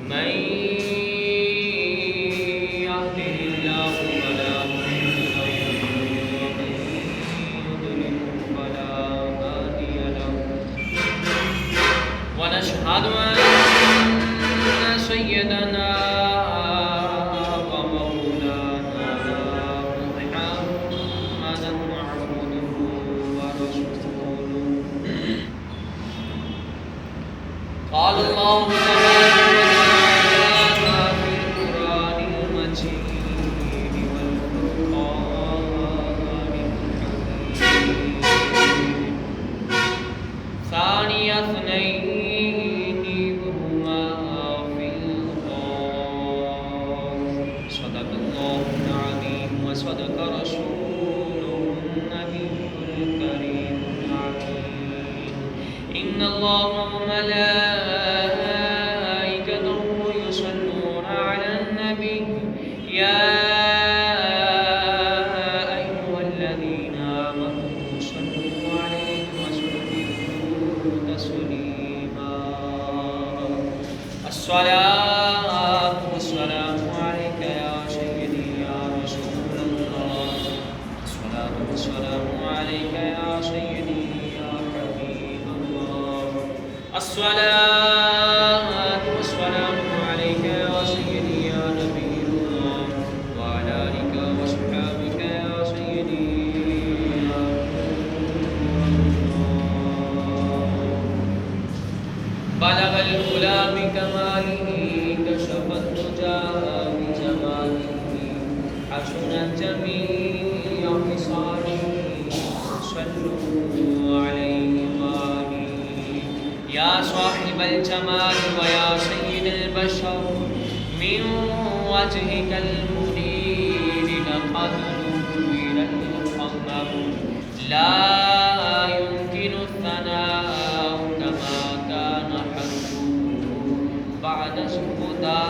من يهده الله فلا مضل له ومن يضلل فلا هادي له ونشهد أن سيدنا ومولانا محمدا عبده ورسوله. قال الله تبارك وتعالى في القرآن المجيد والفرقان الحميد ثاني اثنين وهما في الغار صدق الله العظيم وصدق رسوله النبي الكريم العظيم. إن الله وملائكته يصلون على النبي يا أيها الذين آمنوا صلوا عليه وسلموا تسليما. الصلاة والسلام عليك يا سيدي يا رسول الله. الصلاة والسلام عليك يا سيدي يا حبيب الله. الصلاة والسلام عليك يا سيدي يا نبي الله وعلى آلك وصحبك يا سيدي يا بلغ العلا بكماله كشف الدجى بجماله حسنت جميع خصاله صلوا عليه وآله. يا صاحب الجمال ويا سيد البشر من وجهك المنير لقد نور القمر لا يمكن الثناء كما كان حقه بعد سقطاء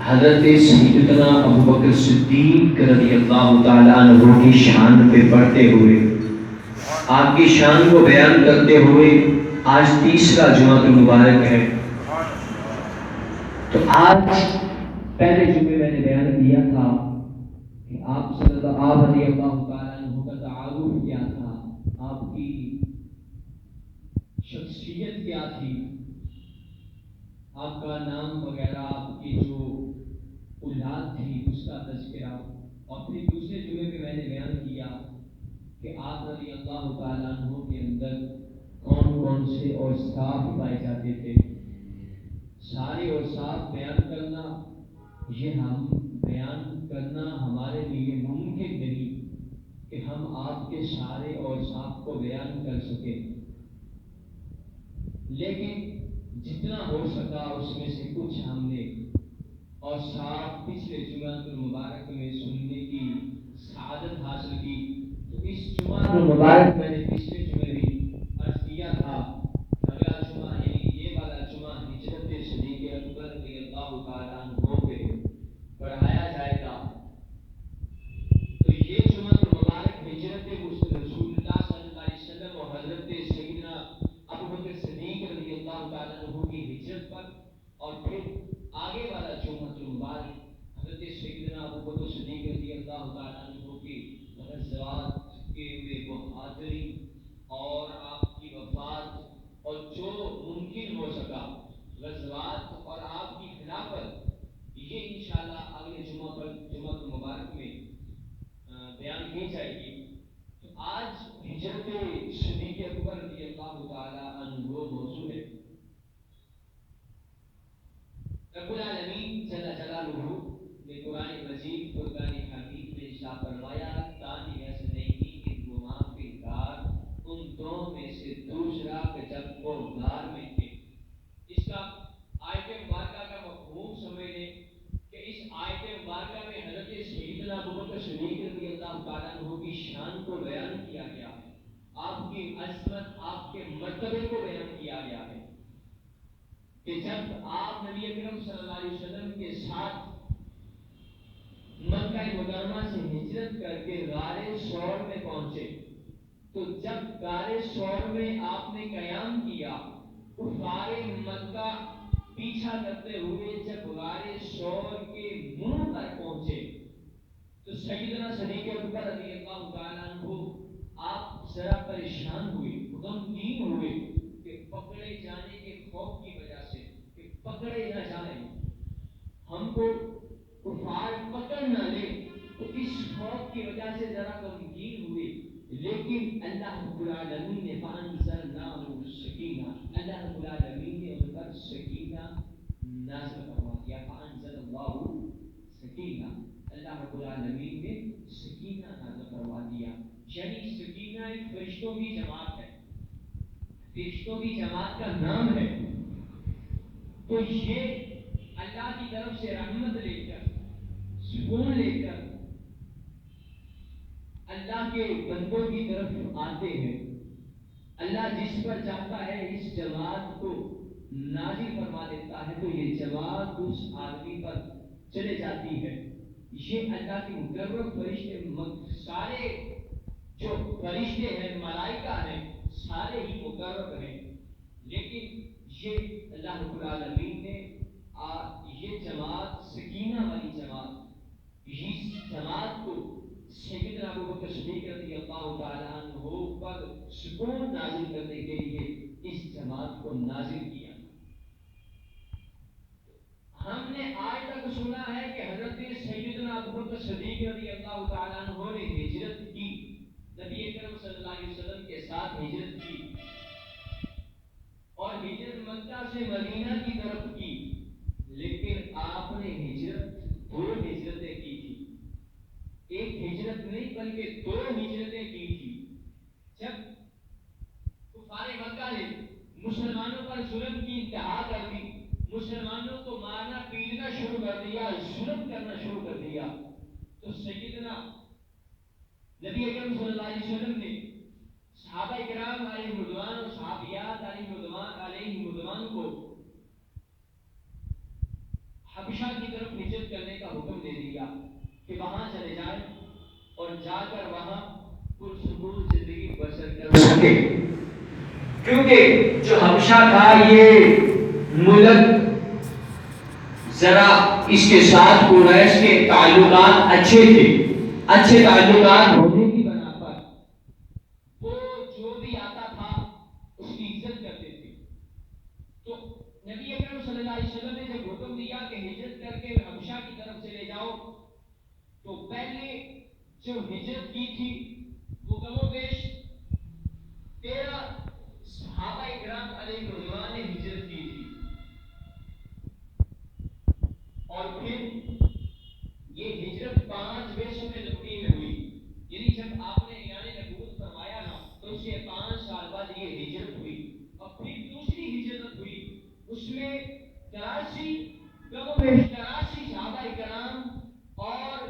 حضرت سیدنا ابوبکر صدیق رضی اللہ تعالیٰ عنہ کی شان پہ پڑھتے ہوئے، آپ کی شان کو بیان کرتے ہوئے آج تیسرا جمعہ مبارک ہے. تو آج پہلے جمعے میں نے بیان کیا تھا کہ آپ رضی اللہ تعالیٰ عنہ کا تعارف کیا تھا، آپ کی شخصیت کیا تھی، آپ کا نام وغیرہ، آپ کی جو اولاد تھی اس کا تذکرہ. اور پھر دوسرے جمعے پہ میں نے بیان کیا کہ آپ رضی اللہ تعالیٰ عنہ کے اندر کون کون سے اوصاف پائے جاتے تھے. سارے اوصاف بیان کرنا، یہ بیان کرنا ہمارے لیے ممکن نہیں کہ ہم آپ کے سارے اوصاف کو بیان کر سکیں، لیکن جتنا ہو سکا اس میں سے کچھ ہم نے اوصاف پچھلے جمعہ المبارک میں سننے کی سعادت حاصل کی. تو اس جمعہ المبارک میں نے پچھلے جمعے بھی عرض کیا تھا اگلا جمعہ یعنی یہ والا جمعہ ہجرت صدیق اکبر رضی اللہ تعالیٰ عنہ پہ پڑھایا جائے گا. تو یہ جمعہ المبارک ہجرت رسول اللہ صلی اللہ علیہ وسلم اور حضرت سیدنا ابوبکر صدیق رضی اللہ تعالیٰ عنہ کی ہجرت پر، اور پھر آگے والا جمعہ المبارک حضرت سیدنا ابوبکر صدیق رضی اللہ تعالیٰ عنہ کی غزوات کے میں وہ حاضری اور آپ کی وفات اور جو ممکن ہو سکا غزوات اور آپ کی خلافت، یہ انشاءاللہ اگلے جمعہ پر جمعہ المبارک میں بیان کی جائے گی. تو آج ہجرت صدیق اکبر رضی اللہ تعالیٰ عنہ موضوع ہے. رب العالمین جل جلالہ نے قرآن مجید فرقان حمید میں ارشاد فرمایا ثانی اثنین اذ ہما فی الغار، ان دو میں سے دوسرا کہ جب وہ غار میں تھے. اس کا آیت مبارکہ کا مفہوم سمجھ لیں کہ اس آیت مبارکہ میں حضرت سیدنا ابوبکر صدیق رضی اللہ تعالیٰ عنہ کی شان کو بیان کیا گیا ہے، آپ کی عظمت، آپ کے مرتبے کو بیان کیا گیا ہے کہ جب آپ نبی اکرم صلی اللہ علیہ وسلم کے ساتھ مکہ مکرمہ سے ہجرت کر کے غار ثور میں پہنچے تو جب غار ثور میں آپ نے قیام کیا، کفار مکہ پیچھا کرتے ہوئے جب غار ثور کے منہ پر پہنچے تو سیدنا صدیق اکبر رضی اللہ تعالیٰ عنہ آپ ذرا پریشان ہوئے، غمگین ہوئے کہ پکڑے جانے کے خوف کی وجہ سے، کہ پکڑے نہ جائیں، ہم کو کفار پکڑ نہ لے، تو اس خوف کی وجہ سے ذرا غمگین ہوئے۔ لیکن اللہ رب العالمین نے فانزلنا السکینہ، اللہ رب العالمین نے ان پر سکینہ نازل فرما دیا، فانزل اللہ سکینہ، اللہ رب العالمین نے سکینہ نازل فرما دیا۔ یعنی سکینہ ایک فرشتوں کی جماعت ہے، فرشتوں کی جماعت کا نام ہے، تو یہ اللہ کی طرف سے رحمت لے کر، سکون لے کر اللہ کے بندوں کی طرف آتے ہیں۔ اللہ جس پر چاہتا ہے اس جماعت کو نازل فرما دیتا ہے، تو یہ جماعت اس آدمی پر چلے جاتی ہے۔ یہ اللہ کے مقرر فرشتے، سارے جو فرشتے ہیں، ملائکہ ہیں، سارے ہی مقرر ہیں، لیکن یہ اللہ رب العالمین نے یہ جماعت سکینہ والی جماعت، اس جماعت کو سیدنا ابو بکر صدیق رضی اللہ تعالیٰ عنہ پر سکون نازل کرنے کے لیے اس جماعت کو نازل کیا۔ ہم نے آج تک سنا ہے کہ حضرت سیدنا ابو بکر صدیق رضی اللہ تعالیٰ عنہ نے ہجرت کی، نبی اکرم صلی اللہ علیہ وسلم کے ساتھ ہجرت کی، اور ہجرت مکہ سے مدینہ کی طرف کی، لیکن آپ نے ہجرت دو ہجرتیں کی تھی، ایک ہجرت نہیں بلکہ دو ہجرتیں کی تھی۔ جب کفار مکہ نے مسلمانوں پر ظلم کی انتہا کر دی، مسلمانوں کو مارنا پیٹنا شروع کر دیا، ظلم کرنا شروع کر دیا، تو سیدنا نبی اکرم صلی اللہ علیہ وسلم نے صحابہ کرام علیہ رضوان اور صحابیات علیہ رضوان کو حبشہ کی طرف ہجرت کرنے کا حکم دے دیا کہ وہاں چلے جائیں اور جا کر وہاں پرسکون زندگی بسر کر سکے، کیونکہ جو حبشہ تھا یہ ملک ذرا اس کے ساتھ قریش کے تعلقات اچھے تھے، اچھے تعلقات ہونے کی بنا پر وہ جو بھی آتا تھا اس کی عزت کرتے تھے۔ تو نبی اکرم صلی اللہ علیہ وسلم نے جب حکم دیا کہ ہجرت کر کے حبشہ کی طرف چلے جاؤ، تو پہلے جو ہجرت کی تھی وہ کم و بیش 13 صحابہ کرام علیہ رضوان نے ہجرت کی تھی، اور پھر یہ ہجرت 5 بیسوں میں نبوی میں ہوئی، یعنی جب آپ نے اعلان نبوت فرمایا نا تو اس کے 5 سال بعد یہ ہجرت ہوئی، اور پھر دوسری ہجرت ہوئی، اس میں 83 کم و بیش 83 صحابہ کرام اور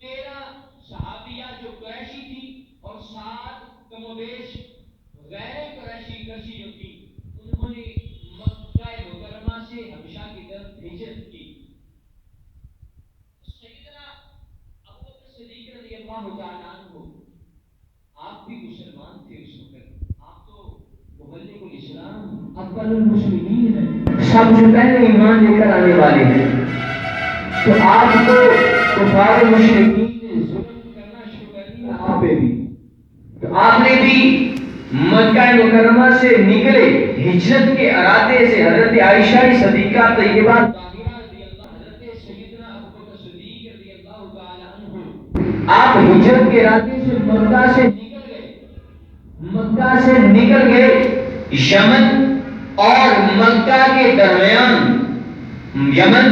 13 صحابیہ جو قریشی تھی، اور 7 کم و بیش غیر قریشی جو تھی، انہوں نے مکہ مکرمہ سے حبشہ کی طرف ہجرت کی۔ سیدنا ابو بکر صدیق رضی اللہ تعالیٰ عنہ آپ بھی مسلمان تھے اس وقت، آپ تو مبلغ الاسلام اول المسلمین ہیں، سب سے پہلے ایمان لے کر آنے والے ہیں، تو آپ کو کفار مشرکین نے ظلم کرنا شروع کر دیا آپ پہ بھی، تو آپ نے بھی مکہ مکرمہ سے نکلے ہجرت کے ارادے سے، حضرت عائشہ صدیقہ طیبہ طاہرہ رضی اللہ، حضرت سیدنا ابو بکر صدیق رضی اللہ تعالی عنہ، آپ ہجرت کے ارادے سے مکہ سے نکل گئے یمن اور مکہ کے درمیان، یمن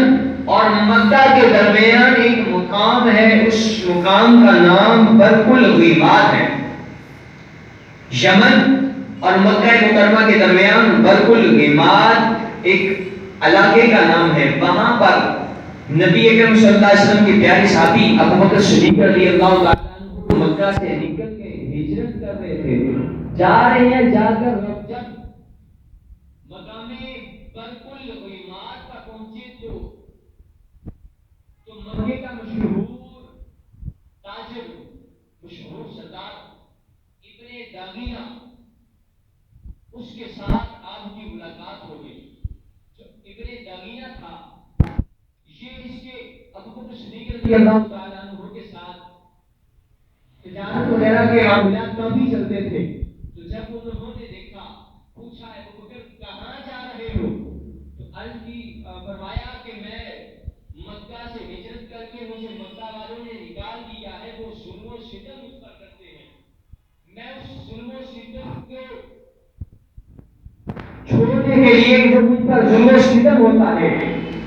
اور مکہ کے درمیان ایک مقام ہے، اس مقام کا نام برق الغیماد ہے۔ یمن اور مکہ مکرمہ کے درمیان برق الغیماد ایک علاقے کا نام ہے، وہاں پر نبی اکرم صلی اللہ علیہ وسلم کے پیارے صحابی ابو بکر صدیق رضی اللہ تعالیٰ عنہ مکہ سے نکل کے ہجرت کر رہے تھے، جا رہے ہیں، جا کر جب مقام برق الغیماد پر پہنچے تو مکے کا مشہور تاجر، مشہور سردار ابن داغ اللہ تعالیٰ عنہ کے ساتھ تجارت وغیرہ کے معاملات کافی چلتے تھے. تو جب انہوں نے دیکھا, پوچھا ابو بکر کہاں جا رہے ہو؟ تو عرض کی, فرمایا کہ میں مکہ سے ہجرت کر کے مجھے مکہ والوں نے نکال دیا ہے, وہ ظلم و ستم مجھ پر کرتے ہیں. میں اس ظلم و ستم کو چھوڑنے کے لیے, جو مجھ پر ظلم و ستم ہوتا ہے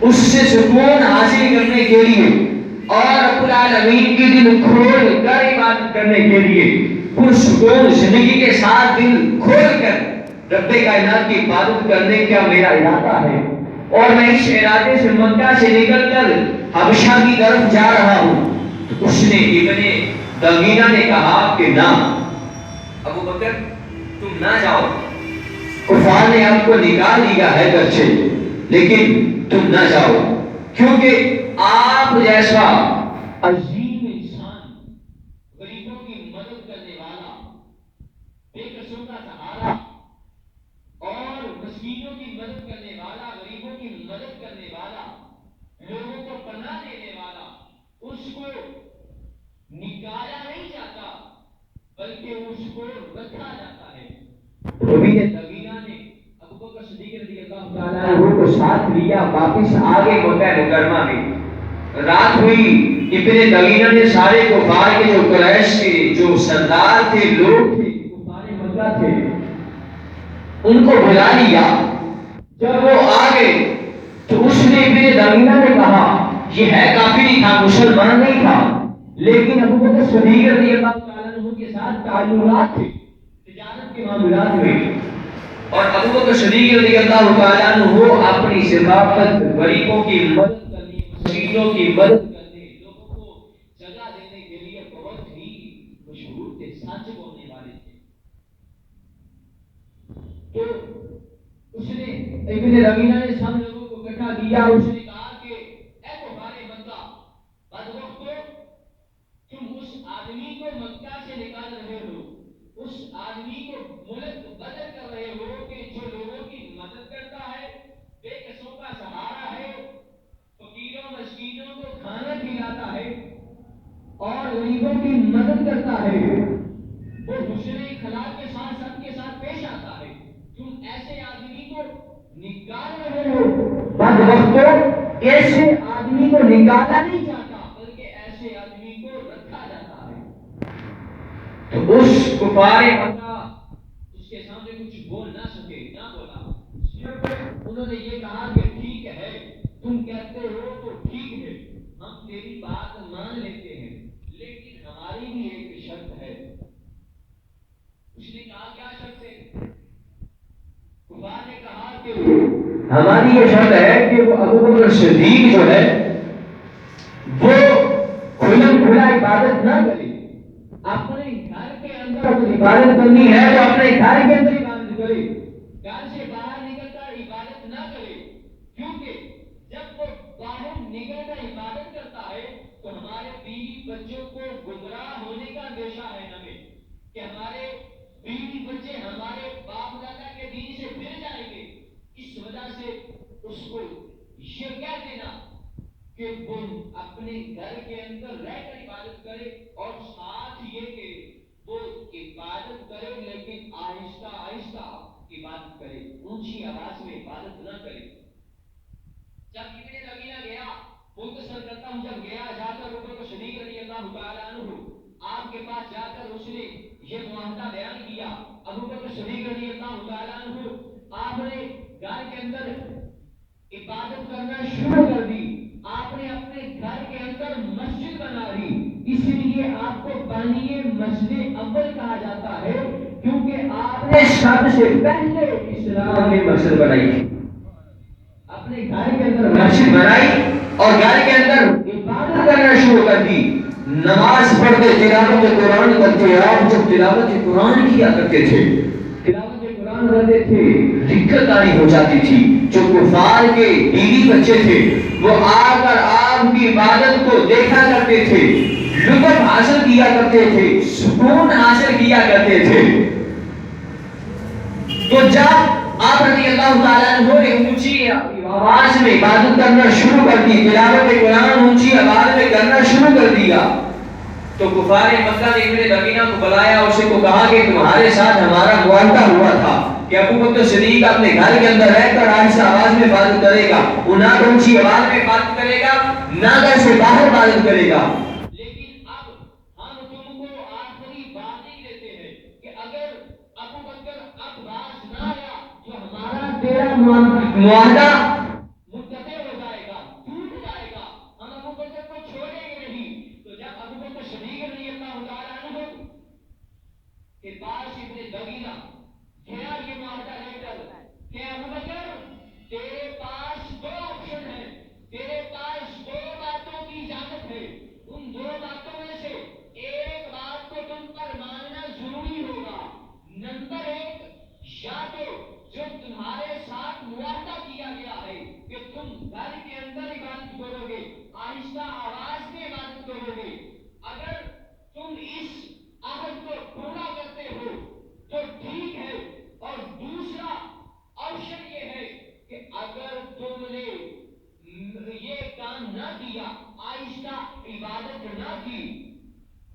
اس سے سکون حاصل کرنے کے لیے اور رب العالمین کی دل کھول کر عبادت کرنے کے لیے, پرسکون زندگی کے ساتھ دل کھول کر رب کائنات کی عبادت کرنے کا میرا ارادہ ہے, اور میں اس ارادے سے مکہ سے نکل کر حبشہ کی طرف جا رہا ہوں. تو اس نے ابن دغینہ نے کہا کہ نہ ابو بکر تم نہ جاؤ, کفار نے آپ کو نکال دیا ہے گھر سے, لیکن تم نہ جاؤ, کیونکہ آپ جیسا عظیم انسان, غریبوں کی مدد کرنے والا, بے کسوں کا سہارا اور مسکینوں کی مدد کرنے والا, غریبوں کی مدد کرنے والا, لوگوں کو پناہ دینے والا, اس کو نکالا نہیں جاتا بلکہ اس کو رکھا جاتا ہے. ابن دغینہ نے ابو بکر صدیق رضی اللہ تعالیٰ عنہ کو ساتھ لیا, واپس آگے مکہ مکرمہ میں. رات ہوئی, ابن دغینہ نے سارے کفار کے جو قریش کے جو سردار تھے, لوگ تھے, کفار مکہ تھے, ان کو بلا لیا. جب وہ آگئے تو اس نے ابن دغینہ نے کہا, یہ ہے کافری تھا, مسلمان نہیں تھا, لیکن ابو بکر صدیق رضی اللہ تعالیٰ عنہ کے ساتھ تعلقات تھے تجارت کے معاملات میں, اور ابو بکر صدیق رضی اللہ تعالیٰ عنہ اپنی ثقافت, غریبوں کی مدد کرنے, مسکینوں کی مدد کرنے, لوگوں کو جگہ دینے کے لیے بہت ہی مشہور تھے, سچ بولنے والے تھے. تو اس نے ابن دغینہ نے سب لوگوں کو اکٹھا کیا. اس نے کہا کہ اے کفار مکہ, بدبختو, تم اس آدمی کو مکہ سے نکال رہے ہو, اس آدمی کو ملک بدل کر رہے ہو کہ جو لوگوں کی مدد کرتا ہے, بے کسوں کا سہارا ہے, فقیروں مسکینوں کو کھانا کھلاتا ہے اور غریبوں کی مدد کرتا ہے, وہ حسن اخلاق کے ساتھ سب کے ساتھ پیش آتا ہے. تم ایسے آدمی کو نکال رہے ہو. بدبختو, ایسے آدمی کو نکالا نہیں جاتا بلکہ ایسے آدمی کو رکھا جاتا ہے. تو اس کفار مکہ اس کے سامنے کچھ بول نہ سکے, نہ بولا, صرف انہوں نے یہ کہا کہ ٹھیک ہے, تم کہتے ہو تو ٹھیک ہے, ہم تیری بات مان لیتے ہیں, لیکن ہماری بھی ایک شرط ہے. اس نے کہا کیا شرط ہے؟ کفار نے کہا کہ ہماری یہ شرط ہے کہ وہ ابو بکر صدیق جو ہے وہ کھلم کھلا عبادت نہ کرے. اپنے گھر کے اندر عبادت کرنی ہے تو اپنے گھر کے اندر عبادت کرے, گھر سے باہر نکل کر عبادت نہ کرے, کیونکہ جب وہ باہر نکل کر عبادت کرتا ہے تو ہمارے بیوی بچوں کو گمراہ ہونے کا اندیشہ ہے ہمیں, کہ ہمارے بیوی بچے ہمارے باپ دادا کے دین سے پھر جائیں گے. اس وجہ سے اس کو یہ کہہ دینا کہ وہ اپنے گھر کے اندر رہ کر عبادت کرے, اور ساتھ یہ کہ وہ عبادت کرے لیکن آہستہ آہستہ عبادت کرے, اونچی آواز میں عبادت نہ کرے. جب ابن دغینہ گیا, مختصر کرتا ہوں, جب گیا جا کر ابو بکر صدیق رضی اللہ تعالیٰ عنہ آپ کے پاس جا کر اس نے یہ معاہدہ بیان کیا. ابو بکر صدیق رضی اللہ تعالیٰ عنہ آپ نے گھر کے اندر عبادت کرنا شروع کر دی. آپ نے اپنے گھر کے اندر مسجد بنا لی, اس لیے آپ کو بانی مسجد اول کہا جاتا ہے, کیونکہ آپ نے سب سے پہلے اسلام میں مسجد بنائی. اپنے گھر کے اندر مسجد بنائی اور گھر کے اندر عبادت کرنا شروع کر دی. نماز پڑھتے, تلاوت قرآن کرتے. آپ جب تلاوت قرآن کیا کرتے تھے, تلاوت قرآن کرتے تھے, دقت آنی ہو جاتی تھی. جو کفار کے بیوی بچے تھے وہ آ کر آپ کی عبادت کو دیکھا کرتے تھے, لطف حاصل کیا کرتے تھے, سکون حاصل کیا کرتے تھے. تو جب آپ رضی اللہ تعالیٰ عنہ نے اونچی آواز میں عبادت کرنا شروع کر دی، تلاوت قرآن اونچی آواز میں کرنا شروع کر دیا، تو کفار مکہ نے ابن دغینہ کو بلایا اور اسے کو کہا کہ تمہارے ساتھ ہمارا معاہدہ ہوا تھا کہ ابو بکر صدیق اپنے گھر کے اندر رہ کر آہستہ آواز میں عبادت کرے گا، وہ نہ اونچی آواز میں عبادت کرے گا نہ گھر سے باہر عبادت کرے گا، لیکن اب ہم تم کو آخری وعدے دیتے ہیں کہ اگر ابو بکر اب باز نہ آیا تو ہمارا تیرا معاہدہ منقطع ہو جائے گا، ٹوٹ جائے گا، ہم ابو بکر کو چھوڑیں گے نہیں۔ تو جب ابو بکر صدیق رضی اللہ تعالیٰ عنہ کے پاس ابن دغینہ گیا یہ معاہدہ لے کر کہ ابو بکر تیرے پاس دو آپشن ہیں، تیرے پاس دو باتوں کی اجازت ہے، ان دو باتوں میں سے ایک بات کو تم پر ماننا ضروری ہوگا، نمبر ایک، یا تو جو تمہارے ساتھ معاہدہ کیا گیا ہے کہ تم گھر کے اندر عبادت کرو گے، آہستہ آواز میں عبادت کرو گے، اگر تم اس عہد کو پورا کرتے ہو تو ٹھیک ہے، اور دوسرا آپشن یہ ہے کہ اگر تم نے یہ کام نہ کیا، آہستہ عبادت نہ کی،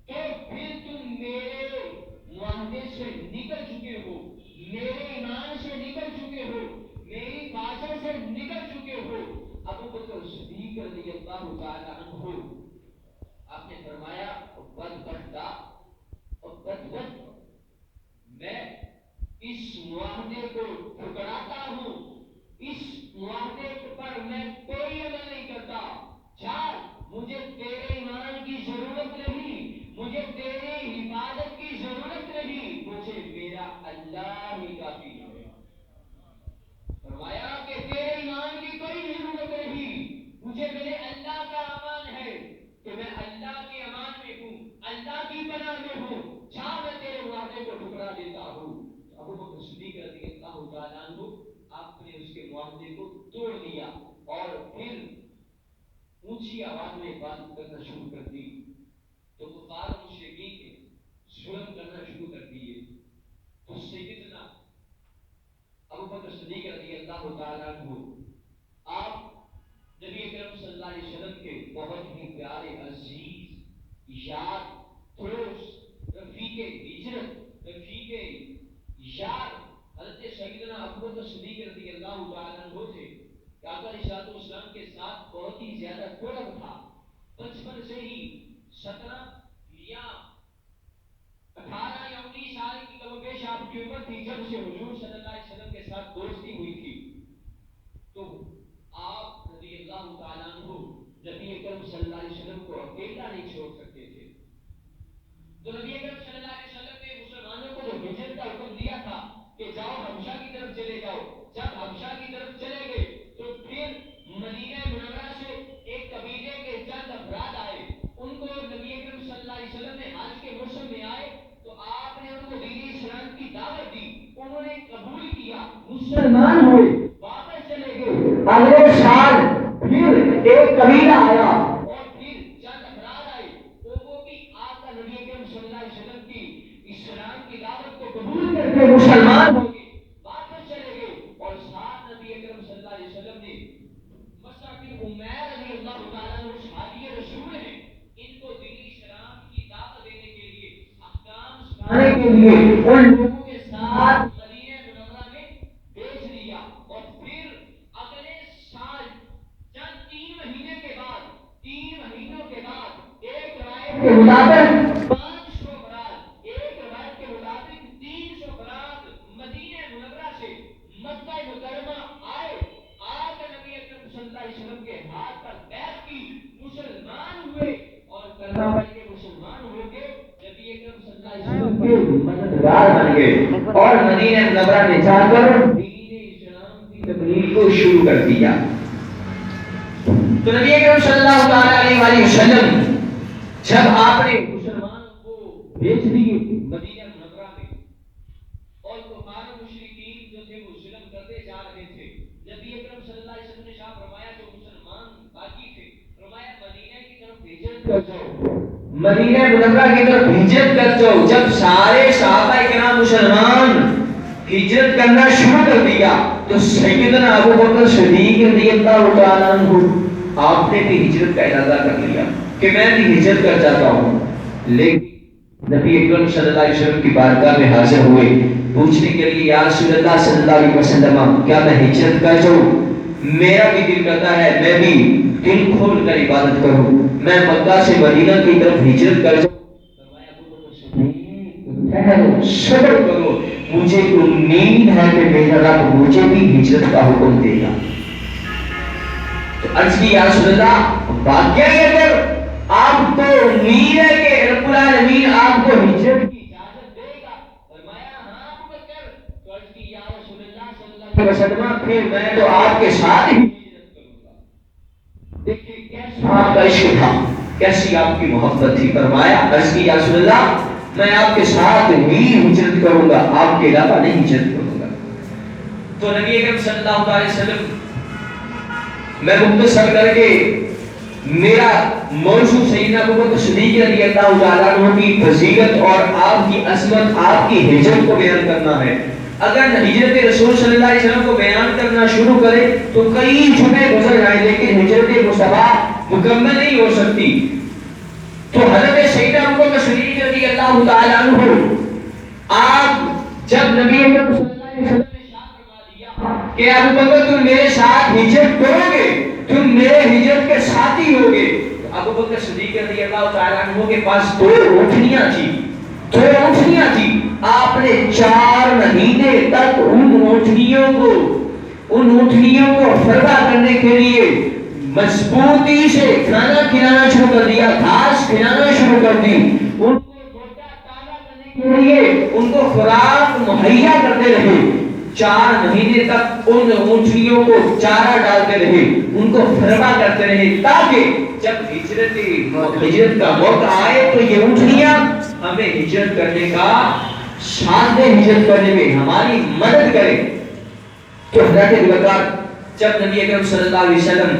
تو پھر تم میرے معاہدے سے نکل چکے ہو، میرے ایمان سے نکل چکے ہو، میری باتوں سے نکل چکے ہو۔ ابو بکر صدیق رضی اللہ تعالیٰ عنہ آپ نے فرمایا میں اس معاہدے کو ٹھکراتا ہوں، اس معاہدے پر میں کوئی عمل نہیں کرتا، چار مجھے تیرے ایمان کی ضرورت نہیں، مجھے تیرے حفاظت کی ضرورت نہیں، مجھے میرا اللہ ہی کافی ہے۔ فرمایا کہ تیرے ایمان کی کوئی ضرورت نہیں، مجھے میرے اللہ کا امان ہے کہ میں اللہ کے امان میں ہوں، اللہ کی پناہ میں ہوں، چاہ میں تیرے معاہدے کو ٹھکرا دیتا ہوں۔ ابو بکر صدیق رضی اللہ تعالیٰ عنہ آپ نے اس کے معاہدے کو توڑ دیا اور پھر اونچی آواز میں عبادت کرنا شروع کر دی، تو کفار مشرکین نے ظلم کرنا شروع کر دیے، تو سیدنا ابو بکر صدیق رضی اللہ تعالیٰ عنہ آپ نبی اکرم صلی اللہ علیہ وسلم کے بہت ہی پیارے، عزیز، یار، دوست، رفیق ہجرت، رفیق یار حضرت سیدنا ابو بکر صدیق رضی اللہ تعالیٰ عنہ تھے کہ آقا علیہ الصلوۃ والسلام کے ساتھ بہت ہی زیادہ قرب تھا، بچپن سے ہی 17 یا 18 یا 19 سال کی کم و بیش آپ کی عمر تھی جب سے حضور صلی اللہ علیہ وسلم کے ساتھ دوستی ہوئی تھی، تو آپ رضی اللہ تعالیٰ عنہ نبی اکرم صلی اللہ علیہ وسلم کو اکیلا نہیں چھوڑ سکتے تھے، تو نبی اکرم صلی اللہ علیہ وسلم نے مسلمانوں کو جو ہجرت کا حکم دیا تھا کہ جاؤ حبشہ کی طرف چلے جاؤ، جب حبشہ کی طرف چلے گئے تو پھر مدینہ منورہ سے ایک قبیلے کے چند افراد آئے، ان کو نبی اکرم صلی اللہ علیہ وسلم نے حج کے موسم میں آئے تو آپ نے ان کو دین اسلام کی دعوت دی، انہوں نے قبول کیا، مسلمان ہوئے، واپس چلے گئے، اگلے سال پھر ایک قبیلہ آیا اور پھر چند افراد آئے، وہ بھی آپ کا نبی اکرم صلی اللہ علیہ وسلم کی اسلام کی دعوت کو قبول کر کے مسلمان ہو گئے، واپس چلے گئے، اور ساتھ نبی اکرم صلی اللہ علیہ وسلم نے مصعب بن عمیر رضی اللہ تعالیٰ عنہ صحابی رسول ہیں، ان کو دین اسلام کی دعوت دینے کے لیے، احکام سکھانے کے لیے ان لوگوں کے ساتھ مدینہ منورہ میں بھیج دیا، اور پھر اگلے سال چند 3 مہینے کے بعد، 3 مہینوں کے بعد ایک روایت کے مطابق 500 افراد، ایک روایت کے مطابق 300 افراد مدینہ منورہ سے مکہ مکرمہ آئے، آ کر نبی اکرم صلی اللہ علیہ وسلم کے ہاتھ پر بیعت کی، مسلمان ہوئے، اور کلمہ پڑھ کے مسلمان ہو کے نبی اکرم صلی اللہ علیہ وسلم کے مددگار بن گئے، اور مدینہ منورہ میں جا کر دین اسلام کی تبلیغ کو شروع کر دیا۔ تو نبی اکرم صلی اللہ علیہ وسلم جب آپ نے مسلمانوں کو بھیج دیے مدینہ منورہ میں، اور کفار مشرکین جو تھے وہ ظلم کرتے جا رہے تھے، نبی اکرم صلی اللہ علیہ وسلم نے شاہ فرمایا جو مسلمان باقی تھے، فرمایا مدینہ کی طرف ہجرت کر جاؤ، مدینہ منورہ کی طرف ہجرت کر جاؤ۔ جب سارے صحابہ کرام مسلمان ہجرت کرنا شروع کر دیا تو سیدنا ابو بکر صدیق رضی اللہ تعالیٰ عنہ آپ نے بھی ہجرت کا ارادہ کر لیا کہ میں بھی ہجرت کر جاتا ہوں، لیکن نبی اکرم صلی اللہ علیہ وسلم کی بارگاہ میں حاضر ہوئے پوچھنے کے لیے یا رسول اللہ صلی اللہ علیہ وسلم کیا میں ہجرت کر جاؤں؟ میرا بھی دل کرتا ہے میں بھی دل کھول کر عبادت کروں، میں مکہ سے مدینہ کی طرف ہجرت کر جاؤں۔ فرمایا ابو بکر صدیق ٹھہرو، صبر کرو، مجھے امید ہے کہ میرا رب مجھے بھی ہجرت کا حکم دے گا۔ تو عرض کی یا رسول اللہ واقعی اگر آپ کو امید ہے کہ رب العالمین آپ کو ہجرت کی اجازت دے گا؟ فرمایا ہاں ابو بکر۔ تو عرض کی یا رسول اللہ صلی اللہ علیہ وسلم پھر میں تو آپ کے ساتھ ہی ہجرت کروں گا۔ دیکھیں کیسا آپ کا عشق تھا، کیسی آپ کی محبت تھی۔ فرمایا عرض کی یا رسول اللہ میں آپ کے ساتھ ہی ہجرت کروں گا، آپ کے علاوہ نہیں ہجرت کروں گا۔ تو نبی اکرم صلی اللہ علیہ وسلم میں مختصر کر کے میرا موضوع سیدنا ابو بکر صدیق رضی اللہ تعالیٰ عنہ کی فضیلت اور آپ کی عظمت، آپ کی ہجرت کو بیان کرنا ہے۔ اگر ہجرت رسول صلی اللہ علیہ وسلم کو بیان کرنا شروع کرے تو کئی جمعے گزر جائیں، لیکن ہجرت مصطفیٰ مکمل نہیں ہو سکتی۔ تو حضرت سیدنا ابو بکر صدیق رضی اللہ تعالیٰ عنہ آپ جب نبی اکرم صلی اللہ علیہ وسلم نے ارشاد فرما دیا کہ ابو بکر تم میرے ساتھ ہجرت کرو گے، تم میرے ہجرت کے ساتھی ہوگے، تو ابو بکر صدیق رضی اللہ تعالیٰ عنہ کے پاس دو اونٹنیاں تھی۔ آپ نے 4 مہینے تک ان اونٹنیوں کو فربا کرنے کے لیے مضبوطی سے کھانا کھلانا شروع کر دیا، گھاس کھلانا شروع کر دی، ان کو گوٹا تازہ کرنے کے لیے ان کو خوراک مہیا کرتے رہے۔ 4 مہینے تک ان اونٹنیوں کو چارہ ڈالتے رہے، ان کو فربا کرتے رہے، تاکہ جب ہجرت کا موقع آئے تو یہ اونٹنیاں ہمیں ہجرت کرنے کا ساتھ دیں، ہجرت کرنے میں ہماری مدد کرے۔ تو حضرت ابوبکر جب نبی اکرم صلی اللہ علیہ وسلم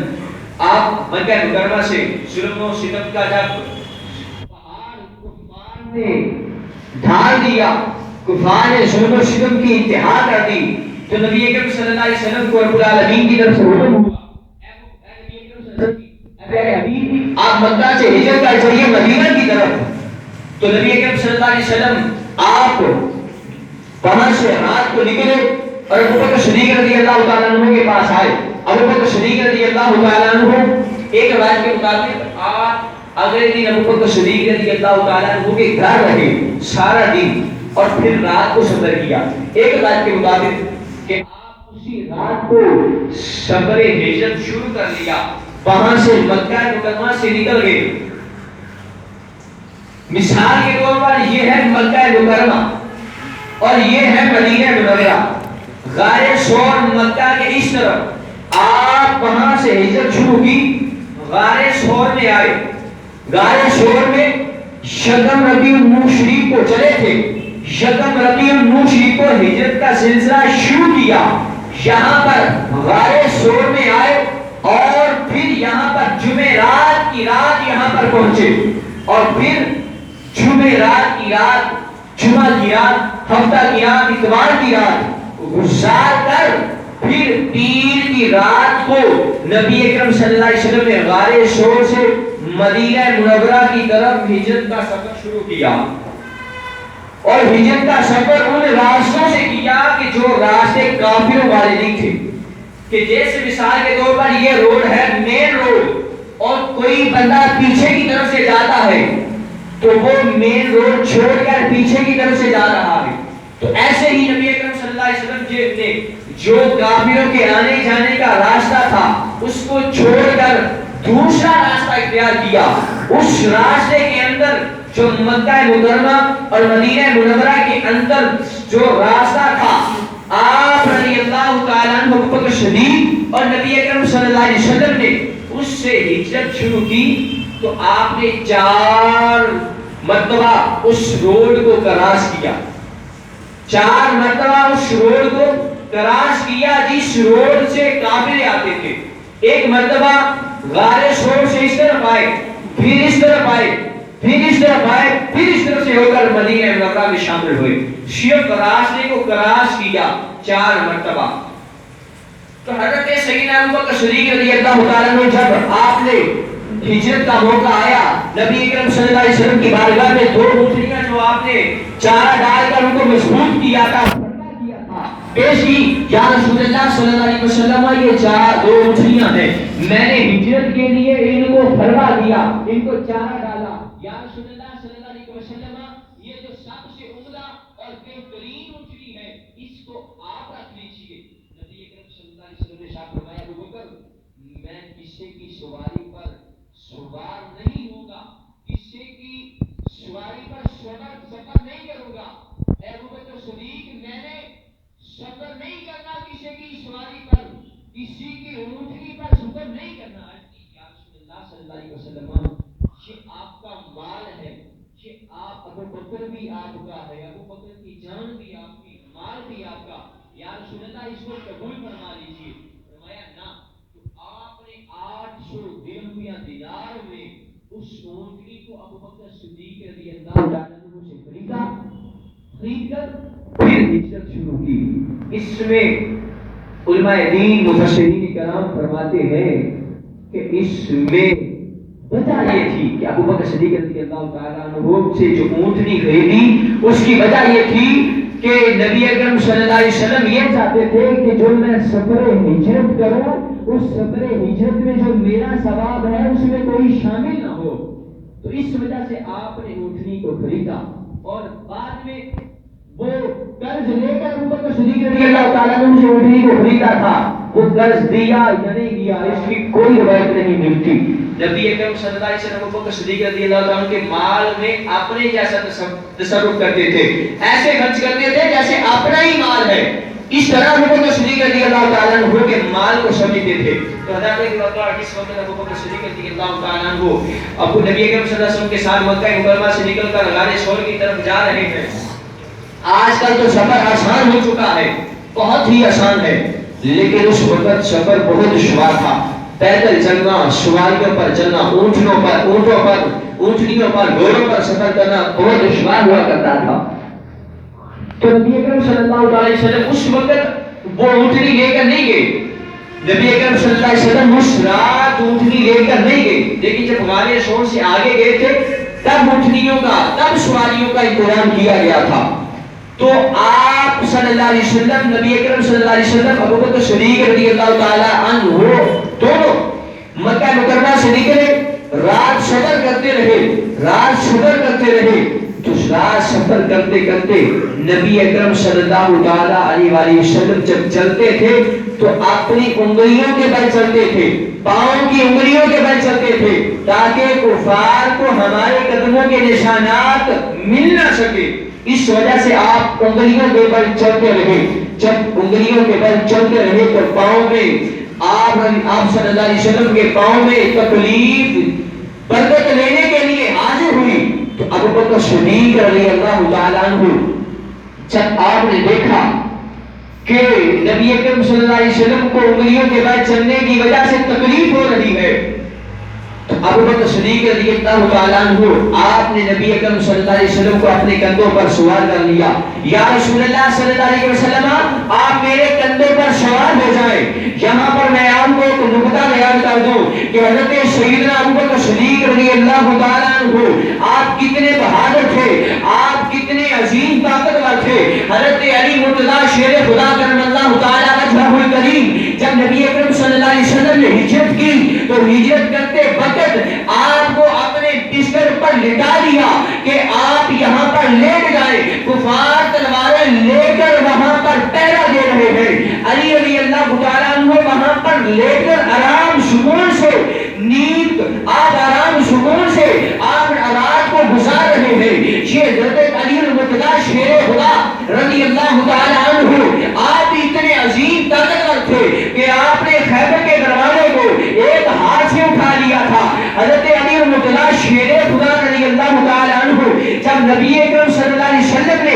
آپ مکہ مکرمہ سے ظلم و ستم کا جب پہاڑ کفار نے ڈھال دیا، کفار نے ظلم و ستم کی انتہا کر دی، تو نبی اکرم صلی اللہ علیہ وسلم کو رب العالمین کی طرف سے حکم ہوا آپ مکہ سے ہجرت کر جائیے مدینہ کی طرف۔ تو نبی اکرم صلی اللہ علیہ وسلم آپ وہاں سے رات کو نکلے اور ابو بکر صدیق رضی اللہ تعالیٰ عنہ کے پاس آئے۔ ابو بکر صدیق رضی اللہ تعالیٰ عنہ ایک روایت کے مطابق آپ اگلے دن ابو بکر صدیق رضی اللہ تعالیٰ عنہ کے گھر رہے سارا دن اور پھر رات کو سفر کیا۔ ایک روایت کے مطابق کہ آپ اسی رات کو سفر ہجرت شروع کر لیا، وہاں سے مکہ مکرمہ سے نکل گئے۔ مثال کے طور پر یہ ہے مکہ مکرمہ اور یہ ہے مدینہ منورہ، غار ثور مکہ کے اس طرف، آپ وہاں سے ہجرت شروع کی، غار ثور میں آئے۔ غار ثور میں یکم ربیع الاول شریف کو چلے تھے، یکم ربیع الاول شریف کو ہجرت کا سلسلہ شروع کیا، یہاں پر غار ثور میں آئے اور پھر یہاں پر جمعرات کی رات یہاں پر پہنچے، اور پھر جمعرات کی رات، جمعہ کی رات، ہفتہ کی رات، اتوار کی رات گزار کر پھر پیر کی رات کو نبی اکرم صلی اللہ علیہ وسلم نے غار ثور سے مدینہ منورہ کی طرف ہجرت کا سفر شروع کیا، اور ہجرت کا سفر ان راستوں سے کیا کہ جو راستے کافروں والے نہیں تھے، کہ جیسے مثال کے طور پر یہ روڈ ہے مین روڈ اور کوئی بندہ پیچھے کی طرف سے جاتا ہے تو وہ مین روڈ چھوڑ کر پیچھے کی طرف سے جا رہا ہے، تو ایسے ہی نبی اکرم صلی اللہ علیہ وسلم نے جو کافروں کے آنے جانے کا راستہ تھا اس کو چھوڑ کر دوسرا راستہ اختیار کیا۔ اس راستے کے اندر جو مکہ مکرمہ اور مدینہ منورہ کے اندر جو راستہ تھا، آپ رضی اللہ تعالیٰ عنہ ابو بکر صدیق اور نبی اکرم صلی اللہ علیہ وسلم نے اس سے ہجرت شروع کی، تو آپ نے 4 مرتبہ اس روڈ کو کراس کیا، 4 مرتبہ اس روڈ کو کراس کیا جس روڈ سے کافر آتے تھے۔ ایک مرتبہ غار ثور سے اس طرف آئے، پھر اس طرف آئے، پھر اس طرف آئے، پھر اس طرف سے ہو کر مدینہ منورہ میں شامل ہوئے۔ صرف راستے کو کراس کیا 4 مرتبہ۔ تو حضرت سیدنا ابو بکر صدیق رضی اللہ تعالیٰ عنہ جب آپ نے ہجرت کا موقع آیا، نبی اکرم صلی اللہ علیہ وسلم کی بارگاہ میں دو اونٹنیاں جو آپ نے چارہ ڈال کر ان کو مضبوط کیا تھا، پیش کی، یا رسول اللہ صلی اللہ علیہ وسلم یہ دو اونٹنیاں ہیں، میں نے ہجرت کے لیے ان کو فرما دیا، ان کو چارہ ڈالا، یا رسول اللہ صلی اللہ علیہ وسلم یہ جو سب سے عمدہ اور بہترین اونٹنی ہے اس کو آپ رکھ لیجیے۔ نبی اکرم صلی اللہ علیہ وسلم نے ارشاد فرمایا، ابو بکر میں کسی کی سواری پر سوار نہیں ہوگا، کسی کی سواری پر سفر نہیں کروں گا، اے ابو بکر صدیق میں نے سفر نہیں کرنا کسی کی سواری پر، کسی کی اونٹنی پر سفر نہیں کرنا۔ یا رسول اللہ صلی اللہ علیہ وسلم یہ آپ کا مال ہے، یہ آپ ابو بکر بھی آپ کا ہے، ابو بکر کی جان بھی آپ کی، مال بھی آپ کا، یا رسول اللہ اس کو قبول فرما لیجیے۔ فرمایا نہ، تو آپ نے 800 درہم یا دینار میں اس اونٹنی کو ابو بکر صدیق رضی اللہ تعالیٰ عنہ سے خریدا، خرید کر پھر ہجرت شروع کی۔ اس میں علماء دین مفسرین کرام فرماتے ہیں کہ اس میں وجہ یہ تھی کہ ابو بکر صدیق رضی اللہ تعالیٰ عنہ سے جو اونٹنی خریدی اس کی وجہ یہ تھی کہ نبی اکرم صلی اللہ علیہ وسلم یہ چاہتے تھے کہ جو میں سفر ہجرت کروں اس سفر ہجرت میں جو میرا ثواب ہے اس میں کوئی شامل نہ ہو، تو اس وجہ سے آپ نے اونٹنی کو خریدا اور بعد میں وہ قرض لے کر ابو بکر صدیق رضی اللہ تعالیٰ عنہ سے اونٹنی کو خریدا تھا، وہ قرض دیا یا نہیں دیا اس کی کوئی روایت نہیں ملتی۔ نبی اکرم صلی اللہ علیہ وسلم ابو بکر صدیق رضی اللہ تعالیٰ عنہ کے مال میں اپنے جیسا تصرف کرتے تھے، ایسے خرچ کرتے تھے جیسے اپنا ہی مال ہے، اس طرح ابو بکر صدیق رضی اللہ تعالیٰ عنہ کے مال کو سمجھتے تھے۔ تو حضرت اس وقت ابو بکر صدیق رضی اللہ تعالیٰ عنہ ابو نبی اکرم صلی اللہ علیہ وسلم کے ساتھ مکہ مکرمہ سے نکل کر غار ثور کی طرف جا رہے ہیں۔ آج کل تو سفر آسان ہو چکا ہے، بہت ہی آسان ہے، لیکن اس وقت سفر بہت دشوار تھا، پیدل چلنا، سواریوں پر چلنا، اونٹنیوں پر گھوڑوں پر سفر کرنا بہت دشوار ہوا کرتا تھا۔ تو نبی اکرم صلی اللہ علیہ وسلم اس وقت وہ اونٹنی لے کر نہیں گئے، نبی اکرم صلی اللہ علیہ وسلم اس رات اونٹنی لے کر نہیں گئے، لیکن جب غار ثور سے آگے گئے تھے تب اونٹنیوں کا، تب سواریوں کا انتظام کیا گیا تھا۔ تو آپ صلی اللہ علیہ وسلم، نبی اکرم صلی اللہ علیہ وسلم، ابو بکر صدیق رضی اللہ تعالیٰ عنہ دونوں مکہ مکرمہ سے نکلے، رات سفر کرتے رہے، تو رات سفر کرتے کرتے نبی اکرم صلی اللہ تعالیٰ علیہ وسلم جب چلتے تھے تو اپنی انگلیوں کے بل چلتے تھے، پاؤں کی انگلیوں کے بل چلتے تھے تاکہ کفار کو ہمارے قدموں کے نشانات مل نہ سکے۔ اس وجہ سے آپ انگلیوں کے بل چلتے رہے، جب انگلیوں کے بل چلتے رہے تو پاؤں میں آپ صلی اللہ علیہ وسلم کے پاؤں میں تکلیف برکت لینے کے لیے حاضر ہوئی۔ تو ابو بکر صدیق رضی اللہ تعالیٰ عنہ جب آپ نے دیکھا کہ نبی اکرم صلی اللہ علیہ وسلم کو انگلیوں کے بل چلنے کی وجہ سے تکلیف ہو رہی ہے، تو ابو بکر صدیق رضی اللہ تعالیٰ عنہ آپ نے نبی اکرم صلی اللہ علیہ وسلم کو اپنے کندھوں پر سوار کر لیا۔ یا رسول اللہ صلی اللہ علیہ وسلم آپ میرے کندھوں پر سوار ہو جائیں۔ یہاں پر میں آپ کو ایک نکتہ بیان کر دوں کہ حضرت سیدنا ابو بکر صدیق رضی اللہ تعالیٰ عنہ آپ کتنے بہادر تھے، آپ کتنے عظیم طاقتور تھے۔ حضرت علی مرتضیٰ شیر خدا کرم اللہ تعالیٰ وجہہ الکریم جب نبی اکرم صلی اللہ علیہ وسلم نے ہجرت کی تو ہجرت کرتے وقت آپ کو اپنے بستر پر لٹا دیا کہ آپ یہاں پر لیٹ جائیں، کفار تلواریں لے کر وہاں پر پہرا دے رہے ہیں۔ علی رضی اللہ تعالیٰ عنہ وہاں پر لیٹ کر آرام سکون سے نیند، آپ آرام سکون سے آپ رات کو گزار رہے ہیں۔ یہ حضرت علی المرتضیٰ شیر خدا رضی اللہ تعالیٰ عنہ آپ اتنے عظیم طاقتور تھے کہ آپ نے خیبر کے دروازے کو ایک ہاتھ سے اٹھا لیا تھا۔ حضرت علی المرتضیٰ شیر خدا رضی اللہ تعالیٰ عنہ جب نبی اکرم صلی اللہ علیہ وسلم نے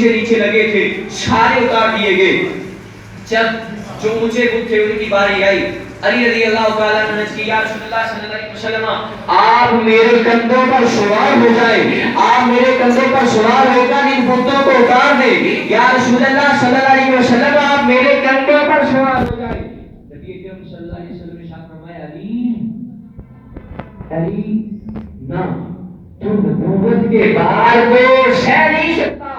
نیچے نیچے لگے تھے سارے اتار دیے گئے. جب جو اونچے بت تھے ان کی باری آئی, علی رضی اللہ تعالیٰ عنہ نے کہا یا رسول اللہ صلی اللہ علیہ وسلم آپ میرے کندھوں پر سوار ہو جائیں, آپ میرے کندھوں پر سوار ہو کر ان بتوں کو اتار دیں. یا رسول اللہ صلی اللہ علیہ وسلم آپ میرے کندھوں پر سوار ہو جائیں. نبی اکرم صلی اللہ علیہ وسلم نے ارشاد فرمایا علی نہ, تو نبوت کے بار کو سہ نہیں سکتا,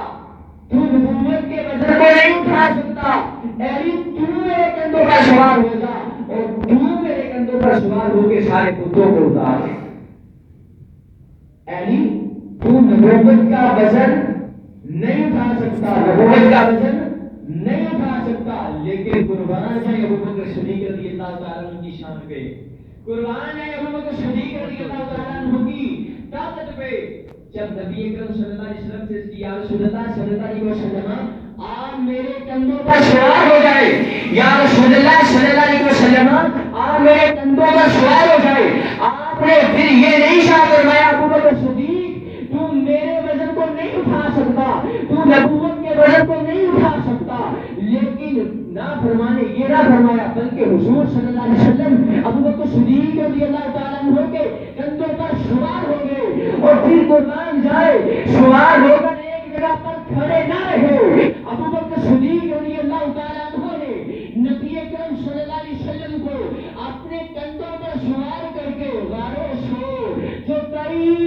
تو نبوت کے وزن کو نہیں اٹھا سکتا. علی تو میرے کندھوں پر سوار ہو جا اور تو میرے کندھوں پر سوار ہو کے سارے بتوں کو اتار دے. علی تو نبوت کا وزن نہیں اٹھا سکتا, نبوت کا وزن نہیں اٹھا سکتا, لیکن قربان جائے ابو بکر صدیق رضی اللہ تعالیٰ عنہ کی شان پہ, قربان جائے ابو بکر صدیق رضی اللہ تعالیٰ عنہ کی طاقت پہ. جب نبی اکرم صلی اللہ علیہ وسلم سے یا رسول اللہ صلی اللہ علیہ وسلم آپ میرے کندھوں پر سوار ہو جائے, یا رسول اللہ صلی اللہ علیہ وسلم آپ میرے کندھوں پر سوار ہو جائے, آپ نے پھر یہ نہیں شاہ فرمایا ابو بکر صدیق تو میرے وزن کو نہیں اٹھا سکتا, تو نبوت کے وزن کو نہیں اٹھا سکتا, لیکن نہ فرمانے یہ نہ فرمایا بلکہ حضور صلی اللہ علیہ وسلم ابو بکر صدیق رضی اللہ تعالیٰ عنہ کے کندھوں پر سوار ہو گئے, اور پھر قربان جائے سوار ہو کر ایک جگہ پر کھڑے نہ رہے. ابو بکر صدیق رضی اللہ تعالیٰ عنہ نے نبی اکرم صلی اللہ علیہ وسلم کو اپنے کندھوں پر سوار کر کے غار سور جو کئی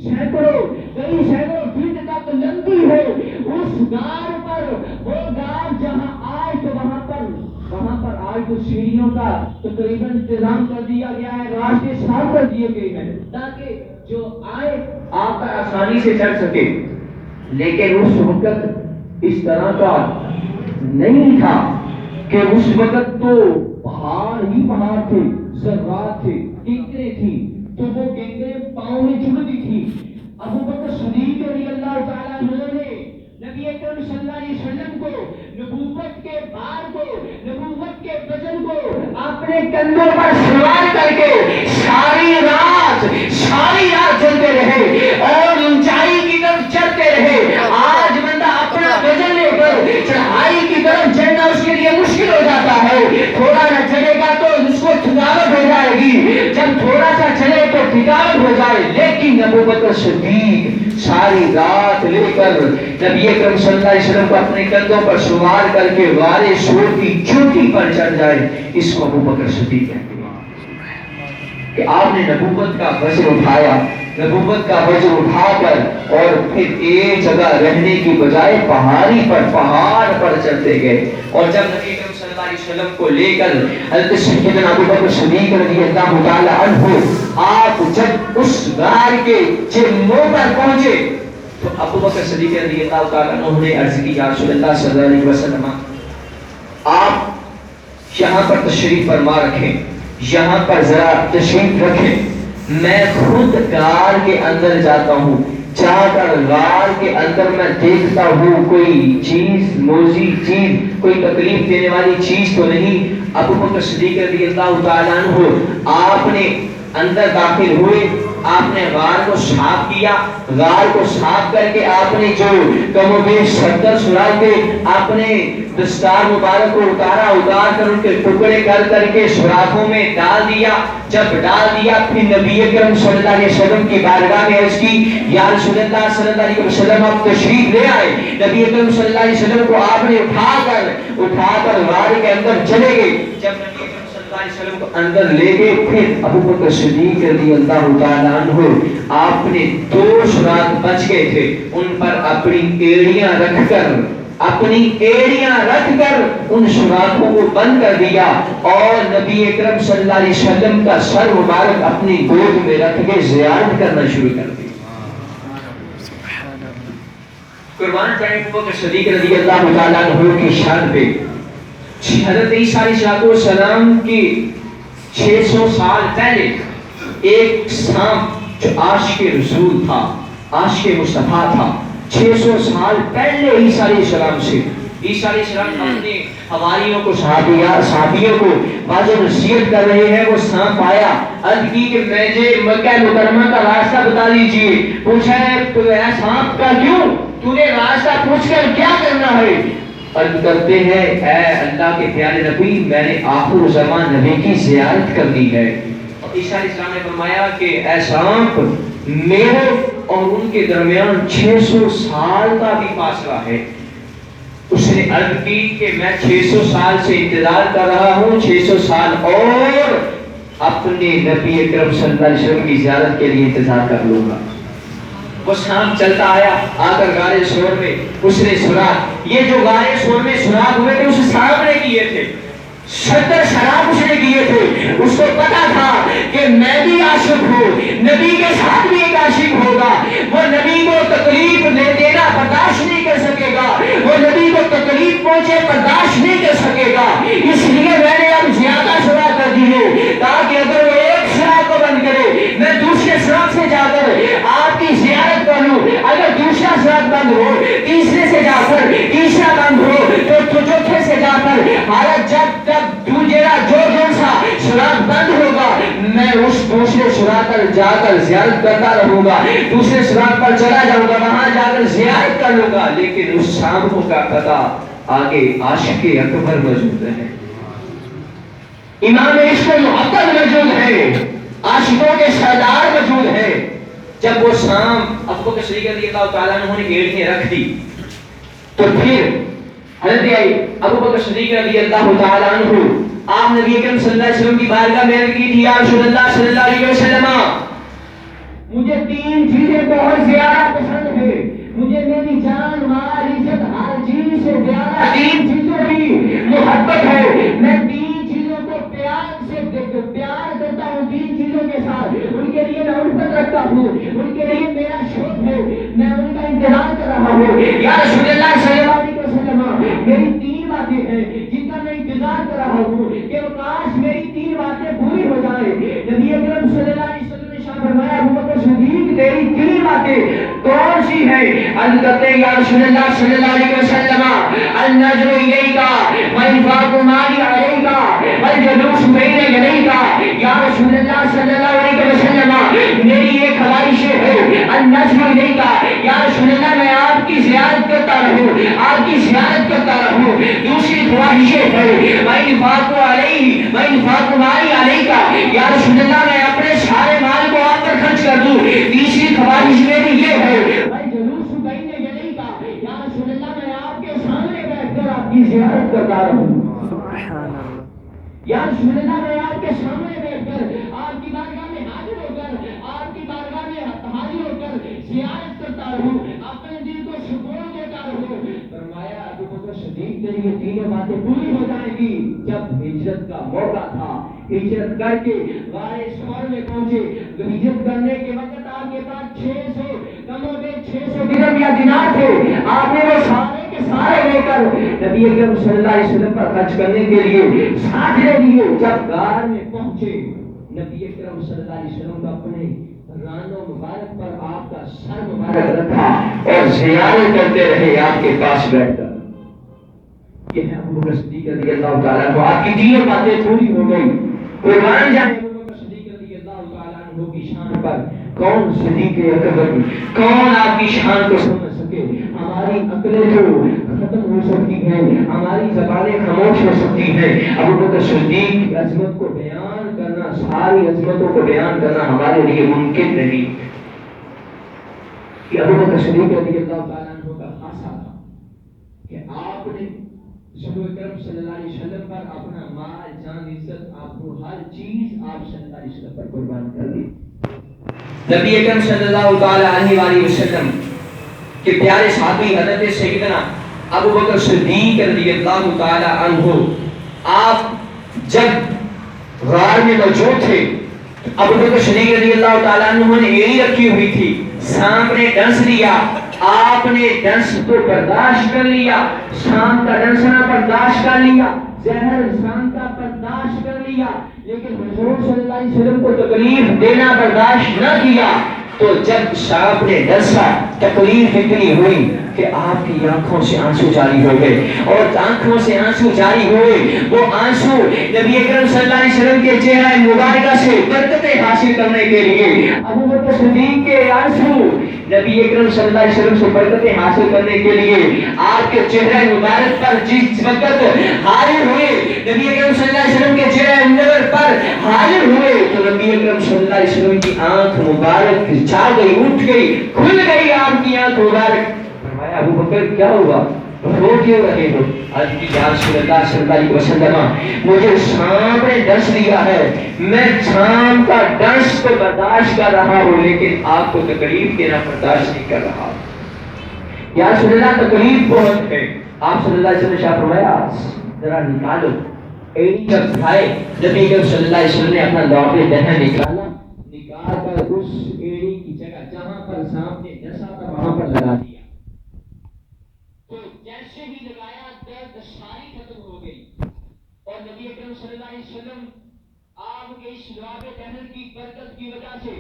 سینکڑوں فٹ تک لمبی ہے اس غار پر, وہ غار جہاں آئے تو وہاں پر آج تو سیڑھیوں کا تقریباً انتظام کر دیا گیا ہے, راستے صاف کر دیے گئے ہیں تاکہ جو آئے آپ پر آسانی سے چڑھ سکے. لیکن اس وقت اس طرح کا نہیں تھا کہ اس وقت تو پہاڑ ہی پہاڑ تھے, ذرات تھے, کنکریں تھیں, تو وہ کنکریں پاؤں میں چبھتی تھی. ابو بکر صدیق رضی اللہ تعالیٰ عنہ نے نبی اکرم صلی اللہ علیہ وسلم کو نبوت کے بار کو, نبوت کے وزن کو اپنے کندھوں پر سوار کر کے ساری رات چلتے رہے اور اونچائی کی طرف چڑھتے رہے. آج بندہ اپنا وزن لے کر چڑھائی کی طرف چڑھنا اس کے لیے مشکل ہو جاتا ہے, تھوڑا نہ چلے گا تو اس کو تھکاوٹ ہو جائے گی, جب تھوڑا سا چلے تو تھکاوٹ ہو جائے. لیکن ابو بکر صدیق ساری رات لے کر نبی اکرم صلی اللہ علیہ وسلم کو اپنے کندھوں پر سوار کر کے غار سور کی چوٹی پر چڑھ جائے, اس کو ابو بکر صدیق کہتے ہیں کہ آپ نے نبوت کا وزن اٹھایا, نبوت کا وزن اٹھا کر اور پھر ایک جگہ رہنے کی بجائے پہاڑ پر چڑھتے گئے. اور جب نبی اکرم صلی اللہ علیہ وسلم کو لے کر حضرت سیدنا ابو بکر صدیق رضی اللہ تعالی عنہ آپ جب اس غار کے چمو پر پہنچے تو ابو بکر صدیق رضی اللہ تعالی عنہ نے عرض کی یا رسول اللہ صلی اللہ علیہ وسلم آپ یہاں پر تشریف فرما رکھیں, یہاں پر ذرا تشریف رکھیں, میں خود غار کے اندر جاتا ہوں, جا کر غار کے اندر میں دیکھتا ہوں کوئی چیز, موزی چیز, کوئی تکلیف دینے والی چیز تو نہیں. ابو بکر صدیق رضی اللہ تعالیٰ عنہ آپ نے اندر داخل ہوئے, آپ نے غار کو صاف کیا, غار کو صاف کر کے آپ نے جو کم و بیش 70 سراغ تھے آپ نے دستار مبارک کو اتار کر ان کے ٹکڑے کر کے سوراخوں میں ڈال دیا. جب ڈال دیا پھر نبی اکرم صلی اللہ علیہ وسلم کی بارگاہ میں عرض کی یا رسول اللہ صلی اللہ علیہ وسلم آپ تشریف لے آئے. نبی اکرم صلی اللہ علیہ وسلم کو آپ نے اٹھا کر غار کے اندر چلے گئے. جب نبی اکرم صلی اللہ علیہ وسلم کو اندر لے گئے پھر ابو بکر صدیق رضی اللہ تعالیٰ عنہ آپ نے 2 سوراخ بچ گئے تھے, ان پر اپنی ایڑیاں رکھ کر ان سوراخوں کو بند کر دیا اور نبی اکرم صلی اللہ علیہ وسلم کا سر مبارک اپنی گود میں رکھ کے زیارت کرنا شروع کر دی. قربان جائے ابو بکر صدیق رضی اللہ تعالیٰ عنہ کی شان پہ حضرت عیسیٰ علیہ السلام کی 600 سال پہلے ایک سانپ جو عاشق رسول تھا, عاشق مصطفیٰ تھا, 600 سال پہلے عیسیٰ علیہ السلام سے عیسیٰ علیہ السلام اپنے حواریوں کو صحابیوں کو باز نصیحت کر رہے ہیں. وہ سانپ آیا, عرض کی کہ مجھے مکہ مکرمہ کا راستہ بتا دیجئے. پوچھا ہے تو اے سانپ کا کیوں, تو نے راستہ پوچھ کر کیا کرنا ہے؟ عرض کرتے ہیں اے اللہ کے پیارے نبی میں نے آخر زمان نبی کی زیارت کرنی ہے۔ اور عیسیٰ علیہ السلام نے فرمایا کہ اے سانپ میرے اور ان کے درمیان 600 سال کا بھی فاصلہ ہے۔ اس نے عرض کی کہ میں 600 سال سے انتظار کر رہا ہوں، 600 سال اور اپنے نبی اکرم صلی اللہ علیہ وسلم کی زیارت کے لیے انتظار کر لوں گا۔ وہ سانپ چلتا آیا، آ کر غار ثور میں اس نے سراغ، یہ جو غار ثور میں سراغ ہوئے تھے اس سانپ نے کیے تھے، 70 شراب اس نے کیے تھے۔ اس کو پتا تھا کہ میں بھی عاشق ہوں، نبی کے ساتھ بھی ایک عاشق ہوگا، وہ نبی کو تکلیف دینا برداشت نہیں کر سکے گا، وہ نبی کو تکلیف پہنچے برداشت نہیں کر سکے گا، اس لیے میں نے اب زیادہ شراغ کر دی ہے تاکہ اگر وہ ایک شراغ کو بند کرے میں دوسرے شراغ سے جا کر آپ کی زیارت کر لوں، اگر دوسرا شراغ بند ہو تیسرے سے جا کر تیسرا بند ہو تو چوتھے سے جا کر حالت جب جو سا شراغ بند ہوگا میں اس دوسرے شراغ پر جا کر زیارت کرتا رہوں گا، دوسرے شراغ پر چلا جاؤں گا، وہاں جا کر زیارت کر لوں گا۔ لیکن اس سانپوں کا پتا آگے عاشق اکبر موجود ہے، امام عشق معطل موجود ہے، عاشقوں کے سردار موجود ہے۔ جب وہ سانپ ابو بکر صدیق رضی اللہ تعالیٰ عنہ نے ایڑیاں رکھ دی تو پھر حضرت ابو بکر صدیق رضی اللہ تعالیٰ عنہ آپ نبی اکرم صلی اللہ علیہ وسلم کی بارگاہ میں عرض کی تھی یا رسول اللہ صلی اللہ علیہ وسلم مجھے 3 چیزیں بہت زیادہ پسند ہے، مجھے میری جان مال عزت ہر چیز سے زیادہ 3 چیزوں کی محبت ہے، میں 3 چیزوں کو پیار کرتا ہوں، 3 چیزوں کے ساتھ ان کے لیے میں الفت رکھتا ہوں، ان کے لیے میرا شوق ہے، میں ان کا انتظار کر رہا ہوں یا رسول اللہ صلی اللہ علیہ وسلم میری 3 باتیں ہیں جن کا میں انتظار کر رہا ہوں کہ وہ کاش میری 3 باتیں پوری ہو جائیں۔ نبی اکرم صلی اللہ علیہ وسلم نے شاہ فرمایا ابو بکر صدیق تیری 3 باتیں کون سی ہیں؟ عرض کرتے ہیں یا رسول اللہ صلی اللہ علیہ وسلم النظر الیکا وانفاق مالی علیکا والجلوس بین یدیکا، یا رسول اللہ صلی اللہ علیہ وسلم میری ایک خواہش ہے النظر الیکا، یا رسول اللہ میں آپ کی زیارت کرتا رہوں، آپ کی زیارت کرتا رہوں۔ دوسری خواہش ہے وانفاق علیہ وانفاق مالی علیکا، یا رسول اللہ میں اپنے سارے مال کو آپ پر خرچ کر دوں۔ تیسری خواہش میری یہ ہے جلوس بین یدیکا، یا رسول اللہ میں آپ کے سامنے بیٹھ کر آپ کی زیارت کرتا رہوں۔ سبحان اللہ، یا رسول اللہ میں آپ کے سامنے بیٹھ کر آپ کی بارگاہ میں حاضر ہو کر آپ کی بارگاہ میں حاضر ہو کر زیارت کرتا رہوں، اپنے دل کو سکون دیتا رہوں۔ فرمایا ابو بکر صدیق تیری یہ 3 باتیں پوری ہو جائیں گی۔ جب ہجرت کا موقع تھا، ہجرت کر کے غار ثور میں پہنچے، ہجرت کرنے کے وقت آپ کے پاس 600 کم و بیش 600 درہم یا دینار تھے، آپ نے وہ سارے کے سارے لے کر نبی اکرم صلی اللہ علیہ وسلم پر خرچ کرنے کے لیے ساتھ لے لیے۔ جب غار میں پہنچے نبی اکرم صلی اللہ علیہ وسلم کا اپنے رانوں مبارک پر آپ کا سر مبارک رکھا اور زیارت کرتے رہے آپ کے پاس بیٹھ کر۔ یہ ہے ابو بکر صدیق رضی اللہ تعالیٰ عنہ، آپ کی 3 باتیں پوری ہو گئی۔ قربان جائے ابو بکر صدیق رضی اللہ تعالیٰ عنہ کی شان پر، کون صدیق اکبر، کون آپ کی شان کو سمجھ سکے؟ ہماری عقلیں تو ختم ہو سکتی ہیں، ہماری زبانیں خاموش ہو سکتی ہیں، ابو بکر صدیق کی عظمت کو بیان کرنا، ساری عظمتوں کو بیان کرنا ہمارے لیے ممکن نہیں۔ کہ ابو بکر صدیق رضی اللہ تعالیٰ عنہ کا خاصہ تھا کہ آپ نے رسول اکرم صلی اللہ علیہ وسلم پر اپنا مال جان عزت آپ کو ہر چیز آپ صلی اللہ علیہ وسلم پر قربان کر دی۔ نبی اکرم صلی اللہ تعالیٰ علیہ وسلم کے پیارے صحابی حضرت سیدنا ابو بکر صدیق رضی اللہ تعالیٰ عنہ آپ جب غار میں موجود تھے، ابو بکر صدیق رضی اللہ تعالیٰ عنہ نے ایڑی رکھی ہوئی تھی، سانپ نے ڈنس لیا، آپ نے ڈنس کو برداشت کر لیا، سانپ کا ڈنسنا برداشت کر لیا، زہر انسان کا برداشت کر لیا، لیکن حضور صلی اللہ علیہ وسلم کو تکلیف دینا برداشت نہ کیا۔ تو جب سانپ نے ڈسا تکلیف اتنی ہوئی کہ آپ کی آنکھوں سے آنسو جاری ہو گئے، اور آنکھوں سے آنسو جاری ہوئے، وہ آنسو نبی اکرم صلی اللہ علیہ وسلم کے چہرہ مبارکہ سے برکتیں حاصل کرنے کے لیے ابو بکر صدیق کے آنسو نبی اکرم صلی اللہ علیہ وسلم سے برکتیں حاصل کرنے کے لیے آپ کے چہرہ مبارک پر جس وقت حاضر ہوئے، نبی اکرم صلی اللہ علیہ وسلم کے چہرہ منور پر حاضر ہوئے تو نبی اکرم صلی اللہ علیہ وسلم کی آنکھ مبارک جا گئی، اٹھ گئی، کھل گئی آپ کی آنکھ مبارک۔ فرمایا ابو بکر کیا ہوا، رو کیوں رہے ہو؟ عرض کی یا رسول اللہ صلی اللہ علیہ وسلم مجھے شام نے ڈس دیا ہے، میں شام کا ڈس تو برداشت کر رہا ہوں لیکن آپ کو تکلیف دینا برداشت نہیں کر رہا۔ یا رسول اللہ تکلیف بہت ہے۔ آپ صلی اللہ علیہ وسلم نے شاہ فرمایا ذرا نکالو ایڑی جب کھائے، نبی اکرم صلی اللہ علیہ وسلم نے اپنا لوٹے دہن نکالا، نکال کر اس ایڑی کی جگہ جہاں پر سانپ نے ڈسا تھا وہاں پر لگا دیا۔ تو جیسے ہی لگایا درد ساری ختم ہو گئی، اور نبی اکرم صلی اللہ علیہ وسلم آپ کے اس لواب دہن کی برکت کی وجہ سے،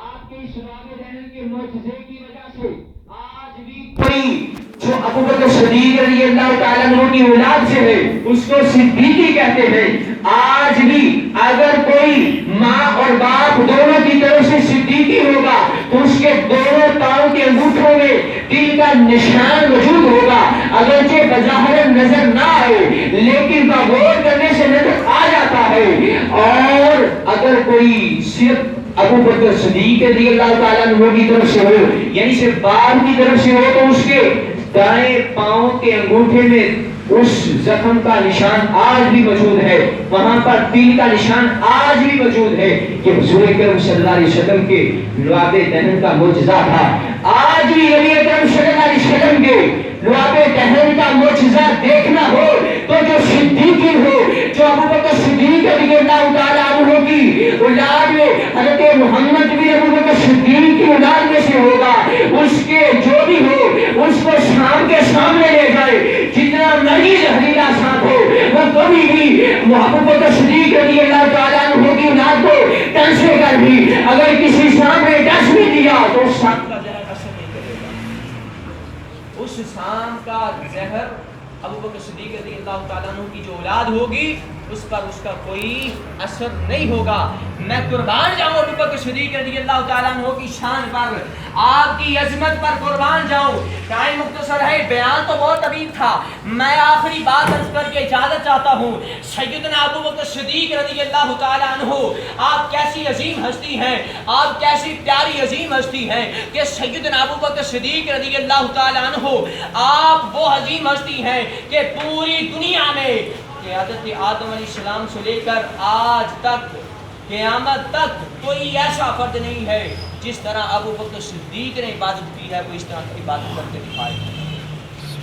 آپ کے اس لواب دہن کے معجزے کی وجہ سے آج بھی کوئی جو ابو بکر صدیق رضی اللہ تعالیٰ عنہ کی اولاد سے ہے اس کو صدیقی کہتے ہیں۔ آج بھی اگر کوئی ماں اور باپ دونوں کی طرف سے صدیقی ہوگا تو اس کے دونوں پاؤں کے انگوٹھوں میں تل کا نشان موجود ہوگا، اگرچہ بظاہر نظر نہ آئے لیکن غور کرنے سے نظر آ جاتا ہے۔ اور اگر کوئی صرف ابو بکر صدیق رضی اللہ تعالیٰ عنہ کی طرف سے ہو، یعنی صرف باپ کی طرف سے ہو، تو اس کے دائیں پاؤں کے انگوٹھے میں اس زخم کا نشان آج بھی موجود ہے، وہاں پر تیل کا نشان آج بھی موجود ہے۔ یہ حضور اکرم صلی اللہ علیہ وسلم کے لعاب دہن کا معجزہ تھا۔ آج بھی نبی اکرم صلی اللہ علیہ وسلم کے لعاب دہن کا معجزہ دیکھنا ہو تو جو صدیقی ہو، جو ابو بکر صدیق رضی اللہ تعالیٰ عنہ کی اولاد میں حضرت محمد بھی ابو بکر صدیق کی اولاد میں سے ہوگا، اس کے جو بھی ہو اس کو شام کے سامنے لے جائے، جتنا مرضی زہریلا سانپ ہو وہ کبھی بھی ابو بکر صدیق رضی اللہ تعالیٰ عنہ کی اولاد کو ٹنسے کر بھی اگر کسی سانپ نے ڈس بھی دیا تو اس سانپ کا زہر اثر نہیں کرے گا۔ اس سانپ کا زہر ابو بکر صدیق رضی اللہ تعالیٰ عنہ کی جو اولاد ہوگی اس پر اس کا کوئی اثر نہیں ہوگا۔ میں قربان جاؤں ابو بکر صدیق رضی اللہ تعالیٰ عنہ کی شان پر، آپ کی عظمت پر قربان جاؤں۔ ٹائم مختصر ہے، بیان تو بہت طویل تھا، میں آخری بات عرض کر کے اجازت چاہتا ہوں۔ سیدنا ابو بکر صدیق رضی اللہ تعالیٰ عنہ آپ کیسی عظیم ہستی ہیں، آپ کیسی پیاری عظیم ہستی ہیں کہ سیدنا ابو بکر صدیق رضی اللہ تعالیٰ عنہ آپ وہ عظیم ہستی ہیں کہ پوری دنیا میں کہ حضرت آدم علیہ السلام سے لے کر آج تک قیامت تک کوئی ایسا فرد نہیں ہے جس طرح ابو بکر صدیق نے عبادت کی ہے وہ اس طرح کی عبادت کر کے دکھائے۔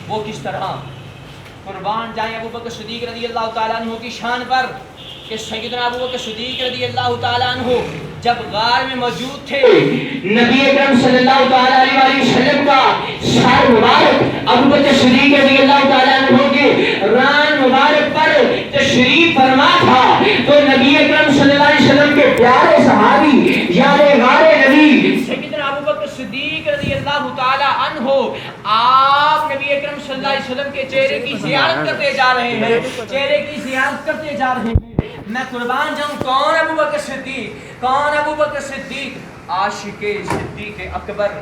وہ کس طرح؟ قربان جائیں ابو بکر صدیق رضی اللہ تعالیٰ عنہ کی شان پر کہ سیدنا ابو بکر صدیق رضی اللہ تعالیٰ عنہ جب غار میں موجود تھے، نبی اکرم صلی اللہ تعالیٰ علیہ وسلم کا سر مبارک ابو بکر صدیق رضی اللہ تعالیٰ عنہ کے ران مبارک پر تشریف فرما تھا تو نبی اکرم صلی اللہ علیہ وسلم کے پیارے صحابی یار غار نبی سیدنا ابو بکر صدیق رضی اللہ تعالیٰ عنہ آپ نبی اکرم صلی اللہ علیہ وسلم کے چہرے کی زیارت کرتے جا رہے ہیں، چہرے کی زیارت کرتے جا رہے ہیں۔ میں قربان جاؤں، کون ابو بکر صدیق؟ کون ابو بکر صدیق؟ عاشق صدیق اکبر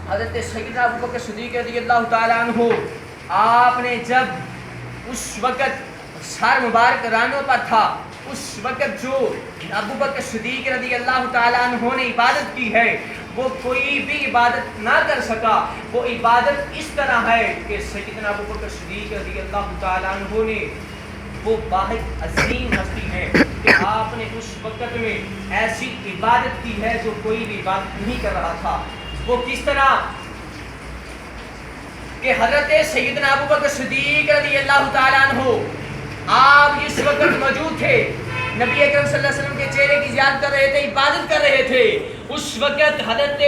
حضرت سیدنا ابو بکر صدیق رضی اللہ تعالیٰ عنہ آپ نے جب اس وقت سر مبارک رانوں پر تھا، اس وقت جو ابو بکر صدیق رضی اللہ تعالیٰ عنہ نے عبادت کی ہے وہ کوئی بھی عبادت نہ کر سکا۔ وہ عبادت اس طرح ہے کہ سیدنا ابو بکر صدیق رضی اللہ تعالیٰ عنہ نے وہ واحد عظیم ہستی ہے کہ آپ نے اس وقت میں ایسی عبادت کی ہے جو کوئی بھی عبادت نہیں کر رہا تھا۔ وہ کس طرح کہ حضرت سیدنا ابو بکر صدیق رضی اللہ تعالیٰ عنہ آپ جس وقت موجود تھے، نبی اکرم صلی اللہ علیہ وسلم کے چہرے کی زیارت کر رہے تھے، عبادت کر رہے تھے، اس وقت حضرت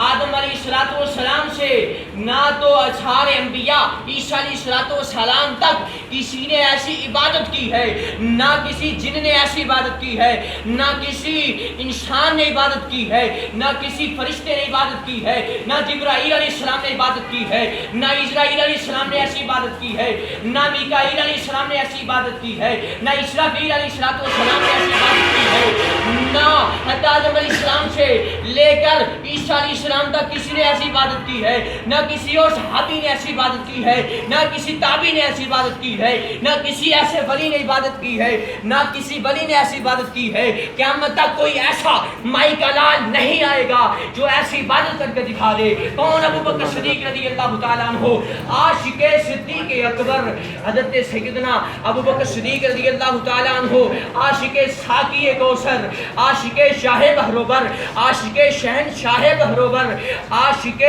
آدم علیہ السلام سے نہ تو اچھار انبیاء عیسیٰ علیہ السلام تک کسی نے ایسی عبادت کی ہے، نہ کسی جن نے ایسی عبادت کی ہے، نہ کسی انسان نے عبادت کی ہے، نہ کسی فرشتے نے عبادت کی ہے، نہ جبرائیل علیہ السلام نے عبادت کی ہے، نہ اسرائیل علیہ السلام نے ایسی عبادت کی ہے، نہ میکائیل علیہ السلام نے ایسی عبادت کی ہے، نہ اسرافیل علیہ السلام نے ایسی عبادت کی ہے، نہ حضرت آدم علیہ السلام سے لے کر عیسیٰ موسیٰ علیہ السلام تک کسی نے ایسی عبادت کی ہے، نہ کسی اور صحابی نے ایسی عبادت کی ہے، نہ کسی تابعی نے ایسی عبادت کی ہے، نہ کسی ایسے ولی نے عبادت کی ہے، نہ کسی ولی نے ایسی عبادت کی ہے۔ قیامت تک کوئی ایسا مائی کا لال نہیں آئے گا جو ایسی عبادت کر کے دکھا دے۔ کون؟ ابو بکر صدیق رضی اللہ تعالیٰ عنہ، عاشق صدیق اکبر حضرت سیدنا ابو بکر صدیق رضی اللہ تعالیٰ عنہ، عاشق ساقی کوثر، عاشق شاہ بہروبر، عاشق شہنشاہ بہروبر، عاشق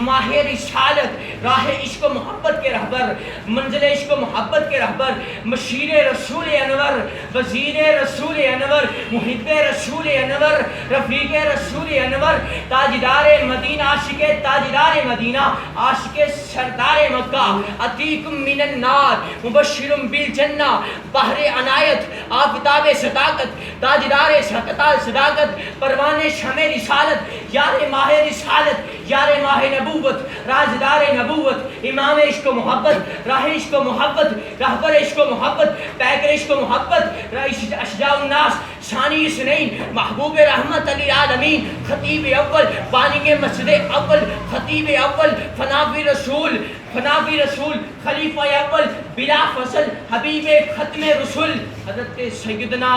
ماہ رسالت، راہ عشق و محبت کے رہبر، منزل عشق و محبت کے رہبر، مشیر رسول انور، وزیر رسول انور، محب رسول انور، رفیق رسول انور، تاجدار مدینہ، عاشق تاجدار مدینہ، عاشق سردار مکہ، عتیق من النار، مبشر بالجنہ، بحر عنایت، آفتاب صداقت، تاجدار صداقت، پروان شمع رسالت، یار ماہ رسالت، یار ماہ نبوت، رازدار نبوت، امام عشق و محبت، راہ عشق و محبت، رہبر عشق و محبت، پیکر عشق و محبت، اشجاع الناس، ثانی اثنین، محبوب رحمت للعالمین، خطیب اول، بانی مسجد اول، خطیب اول، فناوی رسول، فناوی رسول، خلیفہ اول بلا فصل، حبیب ختم رسول، حضرت سیدنا